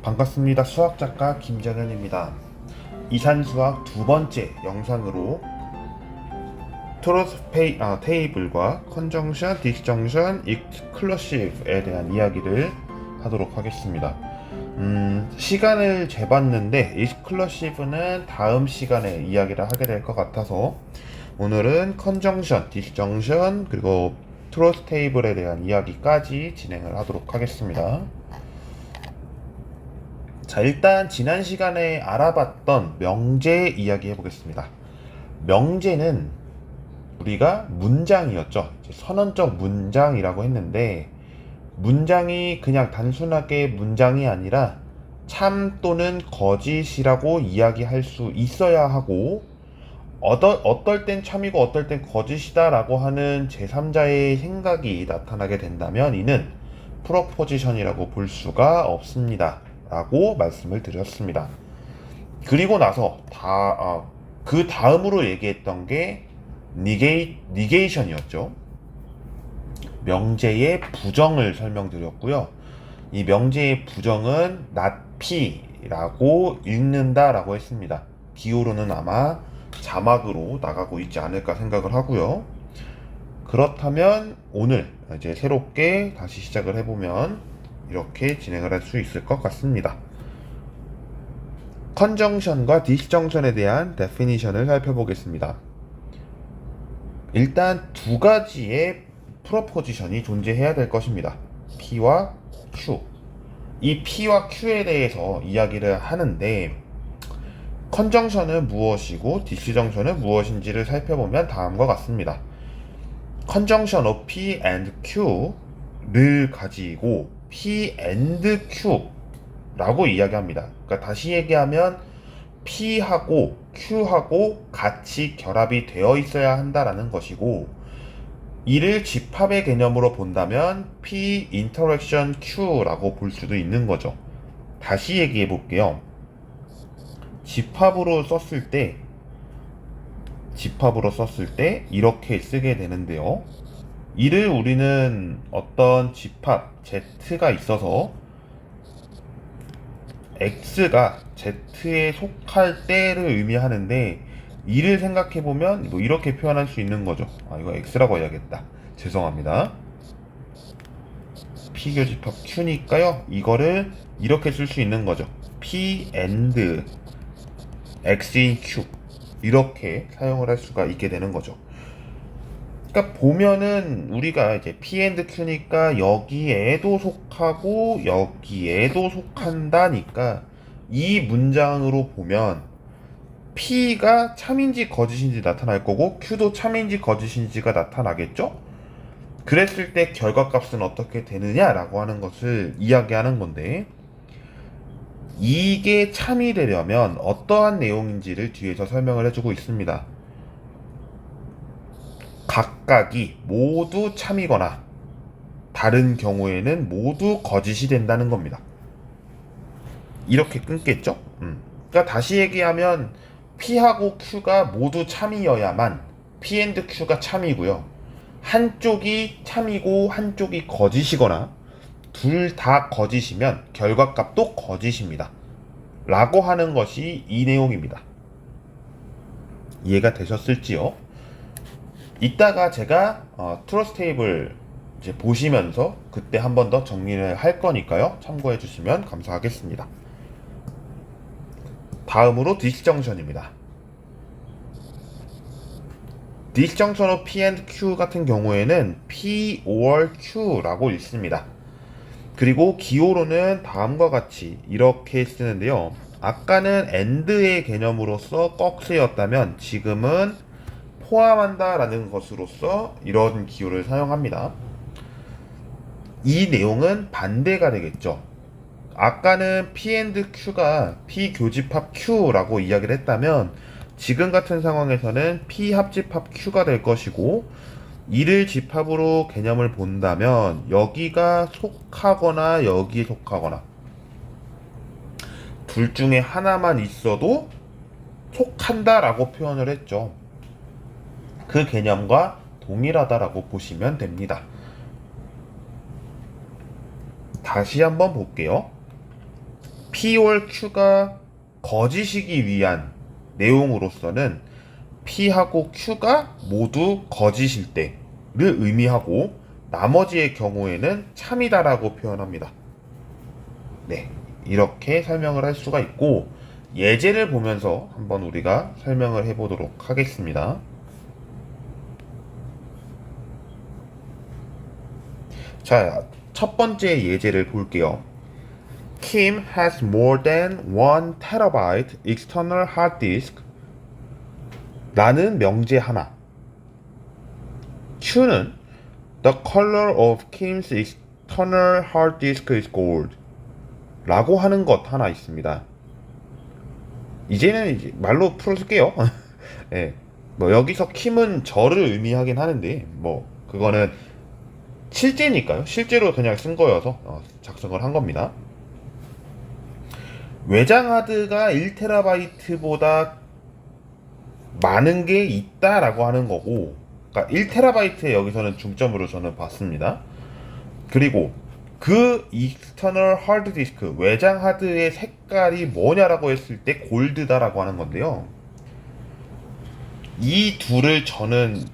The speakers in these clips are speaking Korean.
반갑습니다. 수학작가 김정현입니다. 이산수학 두 번째 영상으로 트루스 테이블과 컨정션, 디스정션, 익스클루시브에 대한 이야기를 하도록 하겠습니다. 시간을 재봤는데 익스클루시브는 다음 시간에 이야기를 하게 될 것 같아서 오늘은 컨정션, 디스정션, 그리고 트루스 테이블에 대한 이야기까지 진행을 하도록 하겠습니다. 자, 일단 지난 시간에 알아봤던 명제 이야기 해보겠습니다. 명제는 우리가 문장이었죠. 선언적 문장이라고 했는데, 문장이 그냥 단순하게 문장이 아니라 참 또는 거짓이라고 이야기할 수 있어야 하고, 어떨 땐 참이고 어떨 땐 거짓이다라고 하는 제3자의 생각이 나타나게 된다면 이는 프로포지션이라고 볼 수가 없습니다 라고 말씀을 드렸습니다. 그리고 나서 그 다음으로 얘기했던 게 니게이션이었죠. 명제의 부정을 설명드렸고요. 이 명제의 부정은 not P라고 읽는다라고 했습니다. 기호로는 아마 자막으로 나가고 있지 않을까 생각을 하고요. 그렇다면 오늘 이제 새롭게 다시 시작을 해보면 이렇게 진행을 할 수 있을 것 같습니다. 컨정션과 디스정션에 대한 데피니션을 살펴보겠습니다. 일단 두 가지의 프로포지션이 존재해야 될 것입니다. P와 Q. 이 P와 Q에 대해서 이야기를 하는데 컨정션은 무엇이고 디스정션은 무엇인지를 살펴보면 다음과 같습니다. 컨정션 of P and Q를 가지고 P and Q라고 이야기합니다. 그러니까 다시 얘기하면 P하고 Q하고 같이 결합이 되어 있어야 한다라는 것이고, 이를 집합의 개념으로 본다면 P interaction Q라고 볼 수도 있는 거죠. 다시 얘기해 볼게요. 집합으로 썼을 때 이렇게 쓰게 되는데요. 이를 우리는 어떤 집합 Z가 있어서 X가 Z에 속할 때를 의미하는데, 이를 생각해보면 뭐 이렇게 표현할 수 있는 거죠. 이거 X라고 해야겠다. 죄송합니다. P교집합 Q니까요. 이거를 이렇게 쓸 수 있는 거죠. P and X in Q. 이렇게 사용을 할 수가 있게 되는 거죠. 그러니까 보면은 우리가 이제 P and Q니까 여기에도 속하고 여기에도 속한다니까 이 문장으로 보면 P가 참인지 거짓인지 나타날 거고 Q도 참인지 거짓인지가 나타나겠죠? 그랬을 때 결과값은 어떻게 되느냐라고 하는 것을 이야기하는 건데, 이게 참이 되려면 어떠한 내용인지를 뒤에서 설명을 해주고 있습니다. 각각이 모두 참이거나 다른 경우에는 모두 거짓이 된다는 겁니다. 이렇게 끊겠죠? 그러니까 다시 얘기하면 P하고 Q가 모두 참이어야만 P and Q가 참이고요. 한쪽이 참이고 한쪽이 거짓이거나 둘 다 거짓이면 결과값도 거짓입니다. 라고 하는 것이 이 내용입니다. 이해가 되셨을지요? 이따가 제가 트러스 테이블 이제 보시면서 그때 한 번 더 정리를 할 거니까요. 참고해 주시면 감사하겠습니다. 다음으로 디스정션입니다. 디스정션 of P and Q 같은 경우에는 P or Q라고 읽습니다. 그리고 기호로는 다음과 같이 이렇게 쓰는데요. 아까는 AND의 개념으로서 꺽쇠였다면 지금은 포함한다 라는 것으로서 이런 기호를 사용합니다. 이 내용은 반대가 되겠죠. 아까는 P and Q가 P 교집합 Q라고 이야기를 했다면 지금 같은 상황에서는 P 합집합 Q가 될 것이고, 이를 집합으로 개념을 본다면 여기가 속하거나 여기에 속하거나 둘 중에 하나만 있어도 속한다라고 표현을 했죠. 그 개념과 동일하다라고 보시면 됩니다. 다시 한번 볼게요. P or Q가 거짓이기 위한 내용으로서는 P하고 Q가 모두 거짓일 때를 의미하고 나머지의 경우에는 참이다라고 표현합니다. 네, 이렇게 설명을 할 수가 있고 예제를 보면서 한번 우리가 설명을 해보도록 하겠습니다. 자, 첫 번째 예제를 볼게요. Kim has more than 1 terabyte external hard disk. 라는 명제 하나. Q는 The color of Kim's external hard disk is gold. 라고 하는 것 하나 있습니다. 이제는 이제 말로 풀어줄게요. 네, 뭐 여기서 킴은 저를 의미하긴 하는데 뭐 그거는 실제니까요. 실제로 그냥 쓴 거여서 작성을 한 겁니다. 외장 하드가 1TB보다 많은 게 있다라고 하는 거고, 그러니까 1TB에 여기서는 중점으로 저는 봤습니다. 그리고 그 익스터널 하드 디스크 외장 하드의 색깔이 뭐냐라고 했을 때 골드다라고 하는 건데요. 이 둘을 저는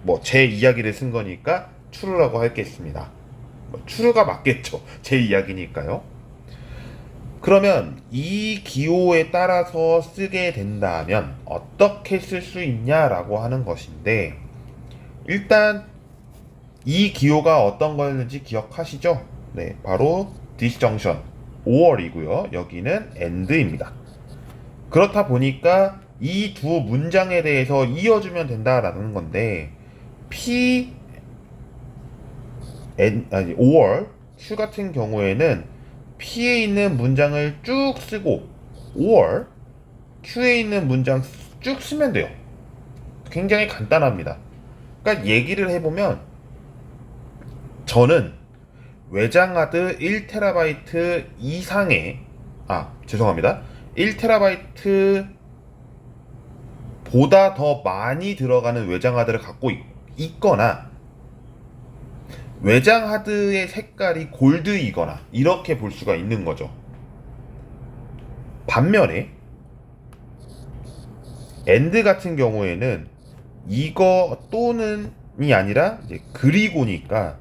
뭐 제 이야기를 쓴 거니까 true라고 하겠습니다. 뭐 true가 맞겠죠. 제 이야기니까요. 그러면 이 기호에 따라서 쓰게 된다면 어떻게 쓸 수 있냐라고 하는 것인데, 일단 이 기호가 어떤 거였는지 기억하시죠? 네, 바로 disjunction 5월이고요. 여기는 and입니다. 그렇다 보니까 이 두 문장에 대해서 이어주면 된다라는 건데, P, 아니 5월 Q 같은 경우에는 P에 있는 문장을 쭉 쓰고 5월 Q에 있는 문장 쭉 쓰면 돼요. 굉장히 간단합니다. 그러니까 얘기를 해보면 저는 외장하드 1TB 이상의 죄송합니다. 1TB 보다 더 많이 들어가는 외장하드를 갖고 있거나 외장하드의 색깔이 골드이거나 이렇게 볼 수가 있는 거죠. 반면에 and 같은 경우에는 이거 또는이 아니라 이제 그리고니까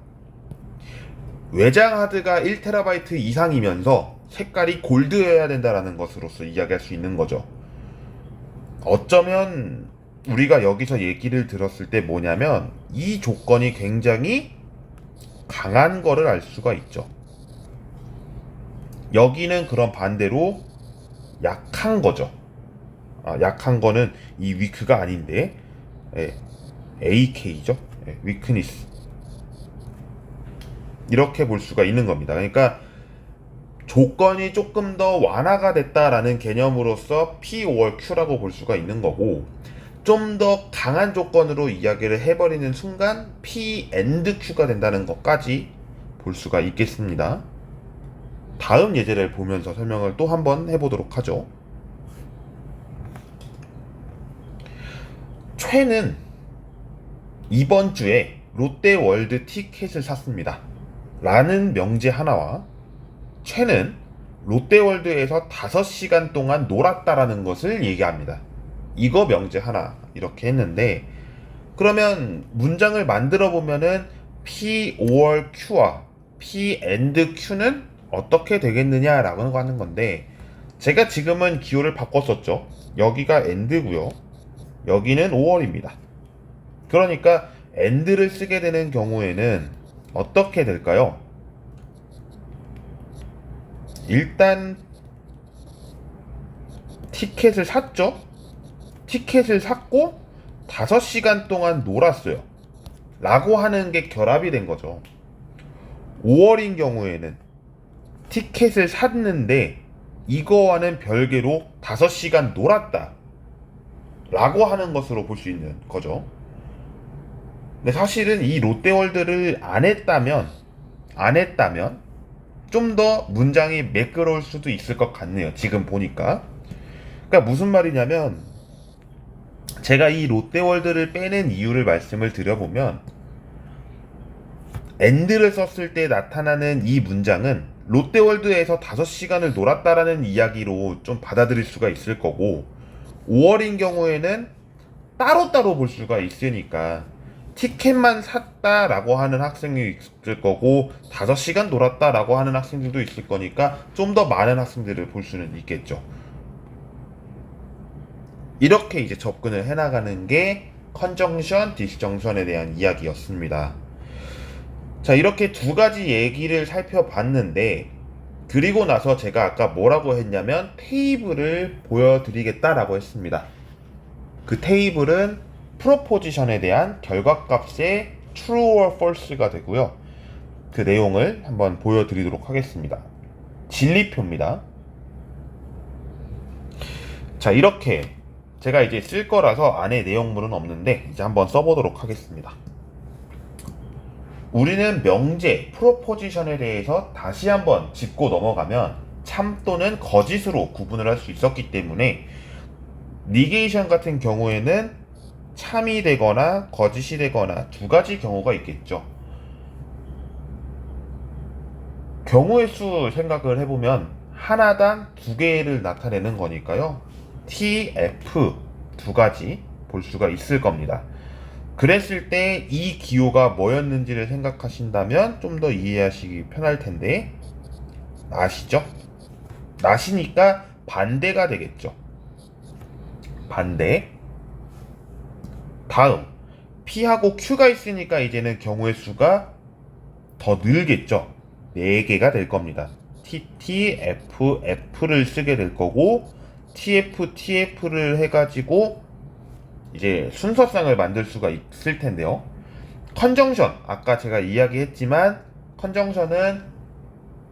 외장 하드가 1TB 이상이면서 색깔이 골드여야 된다라는 것으로서 이야기할 수 있는 거죠. 어쩌면 우리가 여기서 얘기를 들었을 때 뭐냐면 이 조건이 굉장히 강한 거를 알 수가 있죠. 여기는 그런 반대로 약한 거죠. 약한 거는 이 weak가 아닌데 AK죠. weakness. 이렇게 볼 수가 있는 겁니다. 그러니까 조건이 조금 더 완화가 됐다라는 개념으로서 P or Q라고 볼 수가 있는 거고, 좀 더 강한 조건으로 이야기를 해버리는 순간 P and Q가 된다는 것까지 볼 수가 있겠습니다. 다음 예제를 보면서 설명을 또 한번 해보도록 하죠. 최는 이번 주에 롯데월드 티켓을 샀습니다. 라는 명제 하나와 최는 롯데월드에서 5시간 동안 놀았다라는 것을 얘기합니다. 이거 명제 하나 이렇게 했는데, 그러면 문장을 만들어 보면은 P or Q와 P and Q는 어떻게 되겠느냐라고 하는 건데, 제가 지금은 기호를 바꿨었죠. 여기가 and고요. 여기는 5월입니다. 그러니까 and를 쓰게 되는 경우에는 어떻게 될까요? 일단 티켓을 샀죠. 티켓을 샀고 5시간 동안 놀았어요. 라고 하는 게 결합이 된 거죠. 5월인 경우에는 티켓을 샀는데 이거와는 별개로 5시간 놀았다 라고 하는 것으로 볼 수 있는 거죠. 근데 사실은 이 롯데월드를 안 했다면 좀 더 문장이 매끄러울 수도 있을 것 같네요. 지금 보니까. 그러니까 무슨 말이냐면, 제가 이 롯데월드를 빼낸 이유를 말씀을 드려보면, and를 썼을 때 나타나는 이 문장은 롯데월드에서 5시간을 놀았다라는 이야기로 좀 받아들일 수가 있을 거고, 5월인 경우에는 따로따로 볼 수가 있으니까 티켓만 샀다라고 하는 학생이 있을 거고 5시간 놀았다라고 하는 학생들도 있을 거니까 좀 더 많은 학생들을 볼 수는 있겠죠. 이렇게 이제 접근을 해나가는 게 컨정션, 디스정션에 대한 이야기였습니다. 자, 이렇게 두 가지 얘기를 살펴봤는데, 그리고 나서 제가 아까 뭐라고 했냐면 테이블을 보여드리겠다라고 했습니다. 그 테이블은 프로포지션에 대한 결과값의 true or false가 되고요. 그 내용을 한번 보여드리도록 하겠습니다. 진리표입니다. 자, 이렇게 제가 이제 쓸 거라서 안에 내용물은 없는데 이제 한번 써보도록 하겠습니다. 우리는 명제, 프로포지션에 대해서 다시 한번 짚고 넘어가면 참 또는 거짓으로 구분을 할 수 있었기 때문에 니게이션 같은 경우에는 참이 되거나 거짓이 되거나 두 가지 경우가 있겠죠. 경우의 수 생각을 해보면 하나당 두 개를 나타내는 거니까요. T, F 두 가지 볼 수가 있을 겁니다. 그랬을 때 이 기호가 뭐였는지를 생각하신다면 좀 더 이해하시기 편할 텐데, 나시죠? 나시니까 반대가 되겠죠. 반대. 다음 P하고 Q가 있으니까 이제는 경우의 수가 더 늘겠죠. 4개가 될 겁니다. TT, F, F를 쓰게 될 거고 TF, TF를 해가지고 이제 순서상을 만들 수가 있을 텐데요. 컨정션, 아까 제가 이야기했지만 컨정션은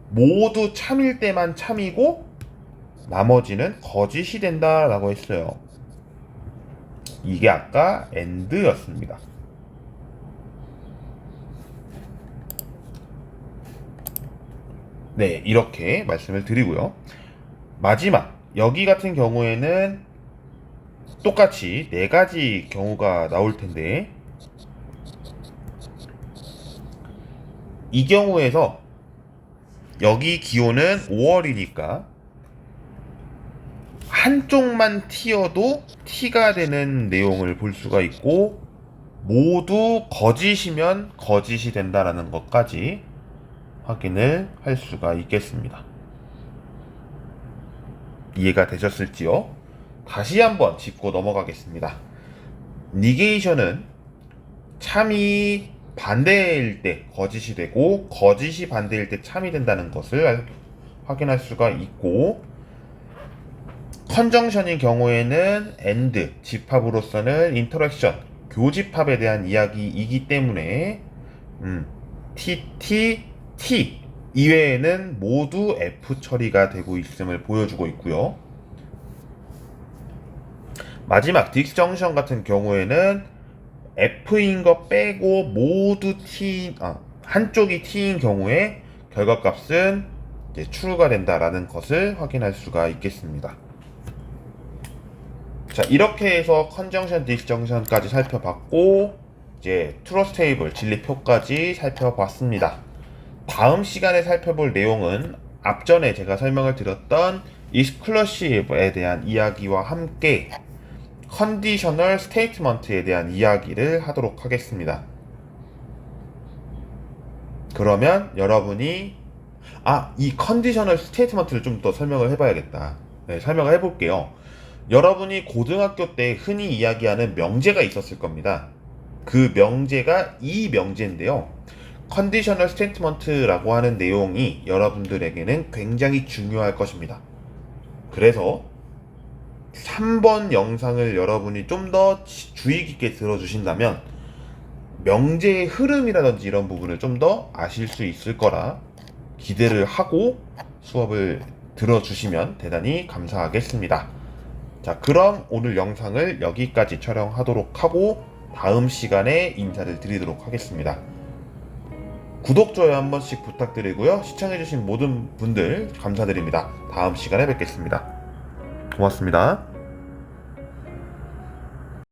모두 참일 때만 참이고 나머지는 거짓이 된다라고 했어요. 이게 아까 AND였습니다. 네, 이렇게 말씀을 드리고요. 마지막, 여기 같은 경우에는 똑같이 4가지 경우가 나올 텐데, 이 경우에서 여기 기호는 5월이니까 한쪽만 T여도 T가 되는 내용을 볼 수가 있고, 모두 거짓이면 거짓이 된다라는 것까지 확인을 할 수가 있겠습니다. 이해가 되셨을지요? 다시 한번 짚고 넘어가겠습니다. 니게이션은 참이 반대일 때 거짓이 되고 거짓이 반대일 때 참이 된다는 것을 확인할 수가 있고, 컨정션인 경우에는 AND, 집합으로서는 인터랙션, 교집합에 대한 이야기이기 때문에 T, T, T 이외에는 모두 F 처리가 되고 있음을 보여주고 있고요. 마지막 디스정션 같은 경우에는 F인 거 빼고 모두 T, 한쪽이 T인 경우에 결과값은 이제 true가 된다라는 것을 확인할 수가 있겠습니다. 자, 이렇게 해서 컨정션, 디스정션까지 살펴봤고 이제 트러스트 테이블, 진리표까지 살펴봤습니다. 다음 시간에 살펴볼 내용은 앞전에 제가 설명을 드렸던 exclusive에 대한 이야기와 함께 컨디셔널 스테이트먼트에 대한 이야기를 하도록 하겠습니다. 그러면 여러분이 이 컨디셔널 스테이트먼트를 좀 더 설명을 해봐야겠다. 네, 설명을 해볼게요. 여러분이 고등학교 때 흔히 이야기하는 명제가 있었을 겁니다. 그 명제가 이 명제인데요. 컨디셔널 스테이트먼트라고 하는 내용이 여러분들에게는 굉장히 중요할 것입니다. 그래서 3번 영상을 여러분이 좀 더 주의 깊게 들어주신다면 명제의 흐름이라든지 이런 부분을 좀 더 아실 수 있을 거라 기대를 하고 수업을 들어주시면 대단히 감사하겠습니다. 자, 그럼 오늘 영상을 여기까지 촬영하도록 하고 다음 시간에 인사를 드리도록 하겠습니다. 구독, 좋아요 한 번씩 부탁드리고요. 시청해주신 모든 분들 감사드립니다. 다음 시간에 뵙겠습니다. 고맙습니다.